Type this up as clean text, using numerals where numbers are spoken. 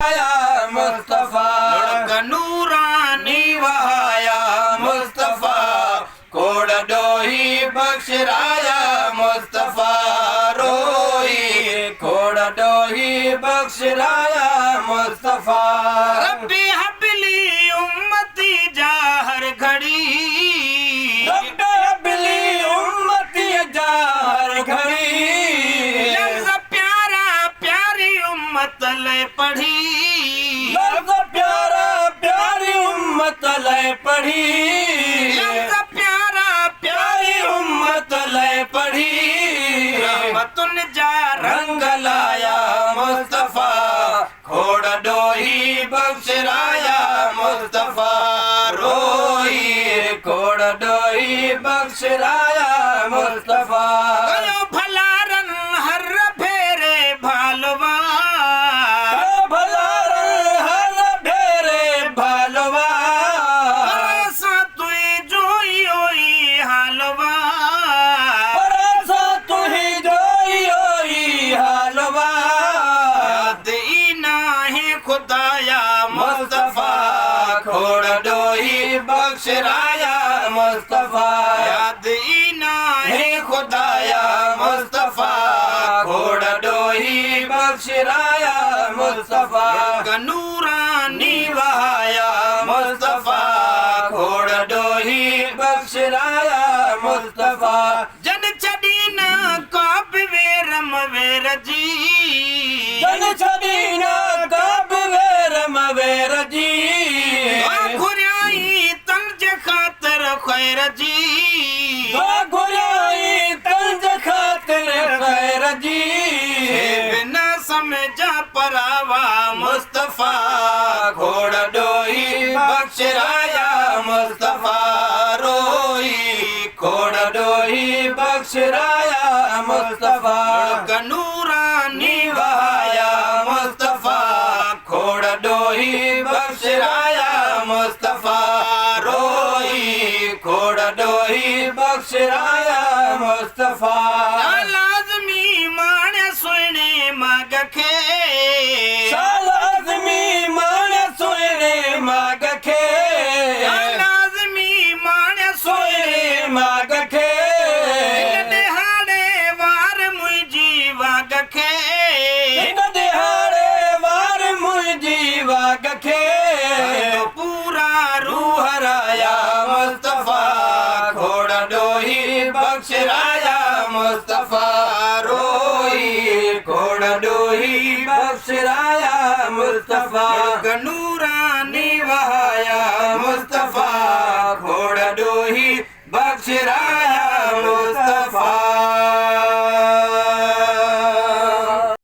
मुस्तफा नूरानी वहाया मुस्तफा कोड़ डोही बख्शराया मुस्तफा रोई कोड़ डोही बख्शराया मुस्तफा रब्बी हबली उम्मती जा हर घड़ी रब्बी हबली उम्मती जा हर घड़ी लफ्ज़ प्यारा प्यारी उम्मत ले पढ़ी लफ्ज़ प्यारा प्यारी उम्मत ले पढ़ी लफ्ज़ प्यारा प्यारी उम्मत ले पढ़ी रहमतुन जा रंग लाया मुस्तफा खोड़ डोही बख्शराया मुस्तफा रोई खोड़ डोही बख्शराया मुस्तफा गयो भलारन हर फेरे भालवा भला हर भेरे भालवा परसा तुई जोई ओई हालवा परसा तुही जोई होई हालवा दई नाही खुदाया मुस्तफा खोड़ डोही बख्शराया मुस्तफा याद ई नाही हे खुदाया मुस्तफा खोड़ डोही बख्शराया मुस्तफा नूरानी वहाया मुस्तफा खोड़ डोही बख्शराया मुस्तफा जन छड़ी न काब वेरम वेर जी जन छदीना कब वेरम वेर जी घुराई तंज खातर खैर जी घुराई तंज खातिर खैर जी बिना समझा परावा मुस्तफा घोड़ डोही बख्शराया मुस्तफा रोई घोड़ डोही बख्शराया मुस्तफा नूरानी वहाया मुस्तफा घोड़ डोही बख्शराया मुस्तफा रोई घोड़ डोही बख्शराया मुस्तफा लाजमी माने सोने मग खे लाज़मी माने सोने माग खे लाजमी माने सोने माग खे दिहाड़े वार मुंहिंजी वाग खे हिन दिहाड़े वार मुंहिंजी वाग खे पूरा रूह हराया मुस्तफा घोड़ डोही बख्शराया मुस्तफा रोई घोड़ डोही बख्शराया मुस्तफा नूरानी वहाया मुस्तफा घोड़ डोही बख्शराया मुस्तफा